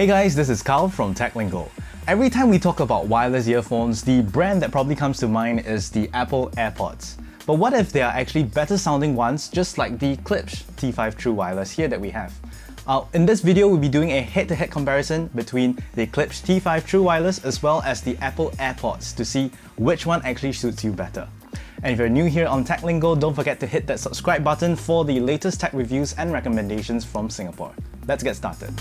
Hey guys, this is Carl from Lingo. Every time we talk about wireless earphones, the brand that probably comes to mind is the Apple AirPods. But what if there are actually better sounding ones, just like the Klipsch T5 True Wireless here that we have? In this video, we'll be doing a head-to-head comparison between the Klipsch T5 True Wireless as well as the Apple AirPods to see which one actually suits you better. And if you're new here on Lingo, don't forget to hit that subscribe button for the latest tech reviews and recommendations from Singapore. Let's get started.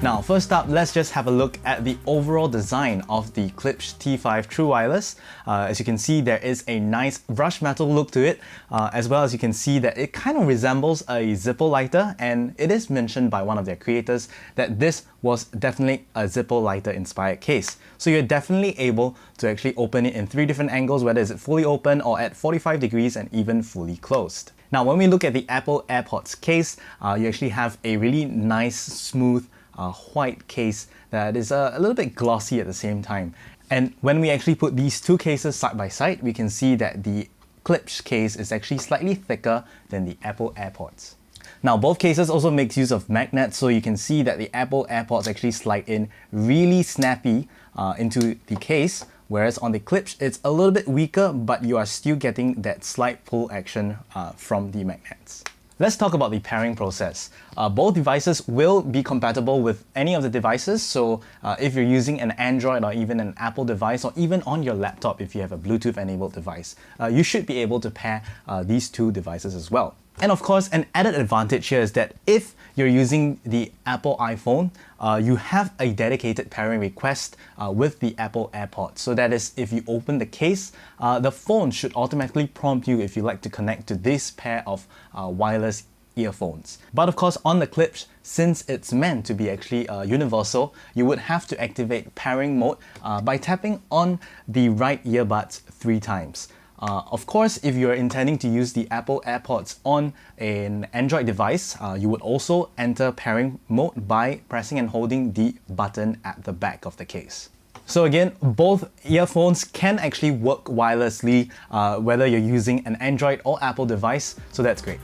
Now, first up, let's just have a look at the overall design of the Klipsch T5 True Wireless. As you can see, there is a nice brushed metal look to it, as well as you can see that it kind of resembles a Zippo lighter, and it is mentioned by one of their creators that this was definitely a Zippo lighter inspired case. So you're definitely able to actually open it in 3 different angles, whether it's fully open or at 45 degrees and even fully closed. Now, when we look at the Apple AirPods case, you actually have a really nice, smooth, white case that is a little bit glossy at the same time. And when we actually put these two cases side by side, we can see that the Klipsch case is actually slightly thicker than the Apple AirPods. Now, both cases also makes use of magnets, so you can see that the Apple AirPods actually slide in really snappy into the case, whereas on the Klipsch it's a little bit weaker, but you are still getting that slight pull action from the magnets. Let's talk about the pairing process. Both devices will be compatible with any of the devices, so if you're using an Android or even an Apple device, or even on your laptop if you have a Bluetooth enabled device, you should be able to pair these two devices as well. And of course, an added advantage here is that if you're using the Apple iPhone, you have a dedicated pairing request with the Apple AirPods. So that is, if you open the case, the phone should automatically prompt you if you like to connect to this pair of wireless earphones. But of course, on the Klipsch, since it's meant to be actually universal, you would have to activate pairing mode by tapping on the right earbuds 3 times. Of course, if you're intending to use the Apple AirPods on an Android device, you would also enter pairing mode by pressing and holding the button at the back of the case. So again, both earphones can actually work wirelessly, whether you're using an Android or Apple device, so that's great.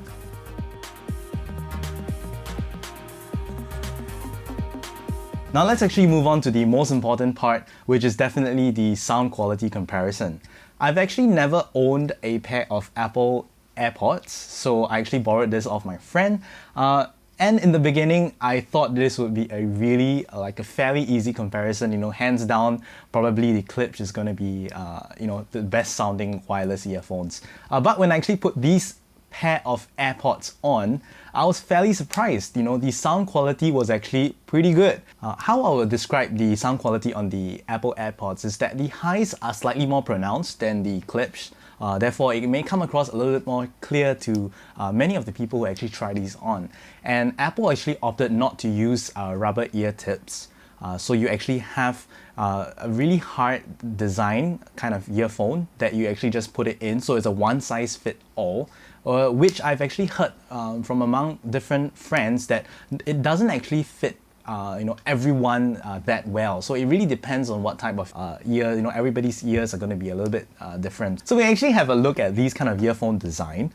Now let's actually move on to the most important part, which is definitely the sound quality comparison. I've actually never owned a pair of Apple AirPods, so I actually borrowed this off my friend. And in the beginning, I thought this would be a really, a fairly easy comparison. Hands down, probably the Klipsch is going to be, the best sounding wireless earphones. But when I actually put these pair of AirPods on, I was fairly surprised. The sound quality was actually pretty good. How I would describe the sound quality on the Apple AirPods is that the highs are slightly more pronounced than the Klipsch. Therefore, it may come across a little bit more clear to many of the people who actually try these on. And Apple actually opted not to use rubber ear tips. So you actually have a really hard design kind of earphone that you actually just put it in, so it's a one-size-fit-all, which I've actually heard from among different friends that it doesn't actually fit everyone that well. So it really depends on what type of ear, everybody's ears are going to be a little bit different. So we actually have a look at these kind of earphone design.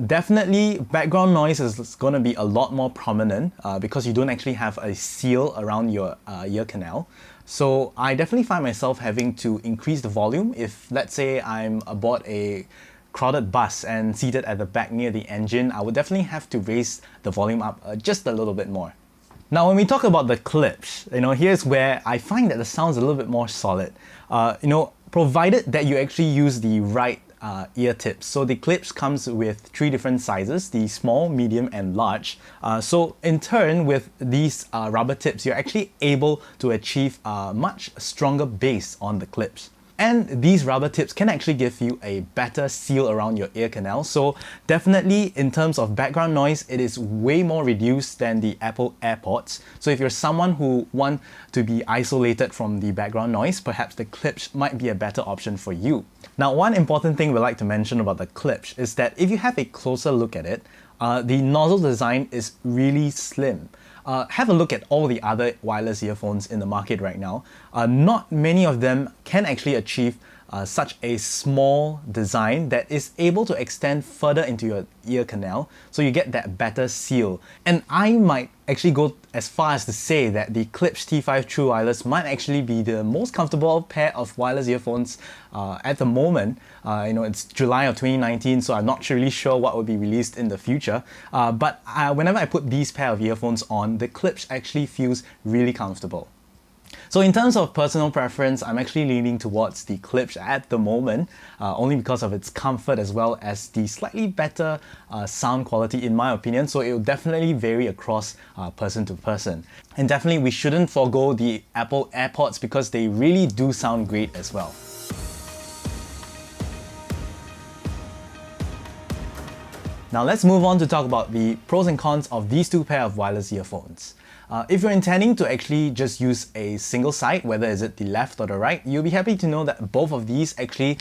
Definitely background noise is going to be a lot more prominent because you don't actually have a seal around your ear canal. So I definitely find myself having to increase the volume if, let's say, I'm aboard a crowded bus and seated at the back near the engine. I would definitely have to raise the volume up just a little bit more. Now, when we talk about the Klipsch, here's where I find that the sound's a little bit more solid. Provided that you actually use the right ear tips. So the Klipsch comes with 3 different sizes, the small, medium, and large. So in turn, with these rubber tips, you're actually able to achieve a much stronger bass on the Klipsch. And these rubber tips can actually give you a better seal around your ear canal. So definitely in terms of background noise, it is way more reduced than the Apple AirPods. So if you're someone who want to be isolated from the background noise, perhaps the Klipsch might be a better option for you. Now, one important thing we like to mention about the Klipsch is that if you have a closer look at it, the nozzle design is really slim. Have a look at all the other wireless earphones in the market right now. Not many of them can actually achieve such a small design that is able to extend further into your ear canal, so you get that better seal. And I might actually go as far as to say that the Klipsch T5 True Wireless might actually be the most comfortable pair of wireless earphones at the moment. It's July of 2019, so I'm not really sure what will be released in the future. But whenever I put these pair of earphones on, the Klipsch actually feels really comfortable. So in terms of personal preference, I'm actually leaning towards the Klipsch at the moment, only because of its comfort as well as the slightly better sound quality in my opinion. So it will definitely vary across person to person. And definitely we shouldn't forego the Apple AirPods because they really do sound great as well. Now let's move on to talk about the pros and cons of these two pair of wireless earphones. If you're intending to actually just use a single side, whether is it the left or the right, you'll be happy to know that both of these actually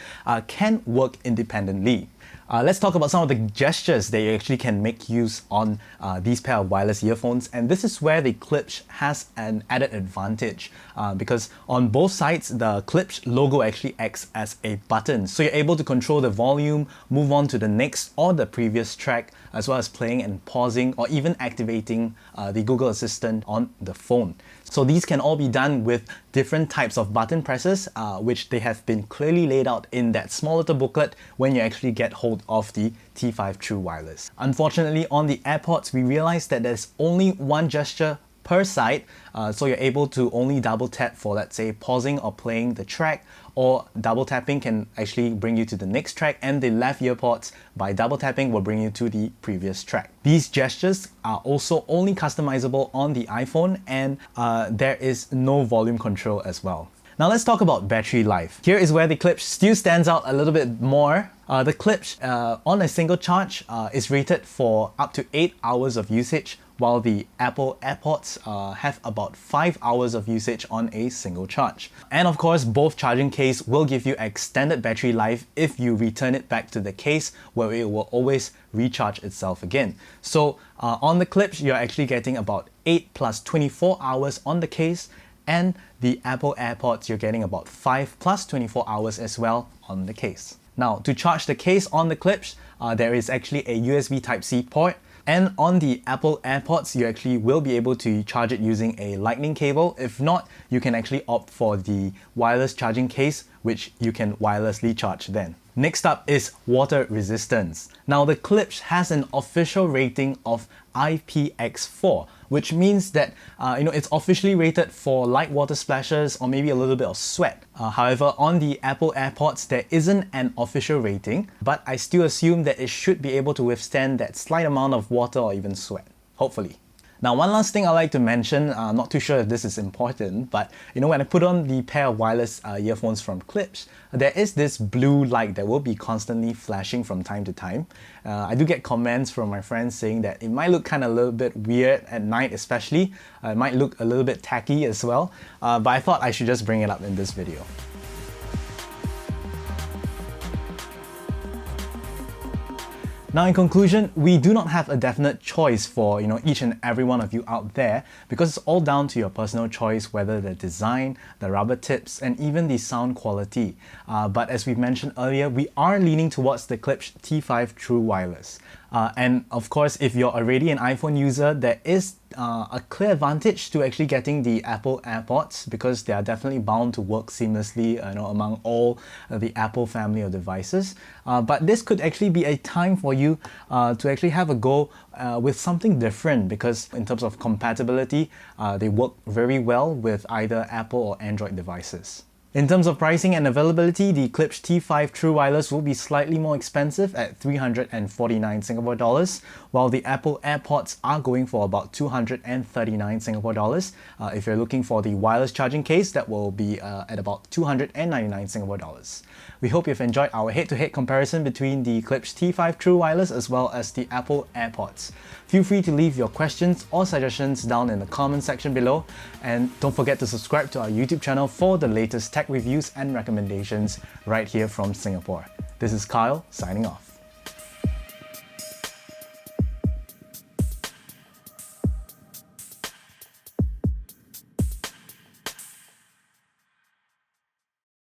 can work independently. Let's talk about some of the gestures that you actually can make use on these pair of wireless earphones, and this is where the Klipsch has an added advantage because on both sides the Klipsch logo actually acts as a button, so you're able to control the volume, move on to the next or the previous track, as well as playing and pausing or even activating the Google Assistant on the phone. So these can all be done with different types of button presses, which they have been clearly laid out in that small little booklet when you actually get hold of the T5 True Wireless. Unfortunately, on the AirPods, we realized that there's only one gesture per side, so you're able to only double tap for, let's say, pausing or playing the track, or double tapping can actually bring you to the next track, and the left earpods by double tapping will bring you to the previous track. These gestures are also only customizable on the iPhone, and there is no volume control as well. Now let's talk about battery life. Here is where the Klipsch still stands out a little bit more. The Klipsch on a single charge is rated for up to 8 hours of usage, while the Apple AirPods have about 5 hours of usage on a single charge. And of course, both charging case will give you extended battery life if you return it back to the case, where it will always recharge itself again. So on the Klipsch, you're actually getting about 8 plus 24 hours on the case, and the Apple AirPods, you're getting about 5 plus 24 hours as well on the case. Now, to charge the case on the Klipsch, there is actually a USB Type-C port, and on the Apple AirPods, you actually will be able to charge it using a lightning cable. If not, you can actually opt for the wireless charging case, which you can wirelessly charge then. Next up is water resistance. Now the Klipsch has an official rating of IPX4, which means that it's officially rated for light water splashes or maybe a little bit of sweat. However, on the Apple AirPods, there isn't an official rating, but I still assume that it should be able to withstand that slight amount of water or even sweat, hopefully. Now, one last thing I like to mention, I'm not too sure if this is important, but when I put on the pair of wireless earphones from Klipsch, there is this blue light that will be constantly flashing from time to time. I do get comments from my friends saying that it might look kind of a little bit weird at night especially. It might look a little bit tacky as well, but I thought I should just bring it up in this video. Now in conclusion, we do not have a definite choice for each and every one of you out there, because it's all down to your personal choice, whether the design, the rubber tips, and even the sound quality. But as we mentioned earlier, we are leaning towards the Klipsch T5 True Wireless. And of course, if you're already an iPhone user, there is a clear advantage to actually getting the Apple AirPods, because they are definitely bound to work seamlessly among all the Apple family of devices. But this could actually be a time for you to actually have a go with something different, because in terms of compatibility, they work very well with either Apple or Android devices. In terms of pricing and availability, the Klipsch T5 True Wireless will be slightly more expensive at 349 Singapore dollars, while the Apple AirPods are going for about 239 Singapore dollars. If you're looking for the wireless charging case, that will be at about 299 Singapore dollars. We hope you've enjoyed our head-to-head comparison between the Klipsch T5 True Wireless as well as the Apple AirPods. Feel free to leave your questions or suggestions down in the comment section below, and don't forget to subscribe to our YouTube channel for the latest tech reviews and recommendations right here from Singapore. This is Kyle, signing off.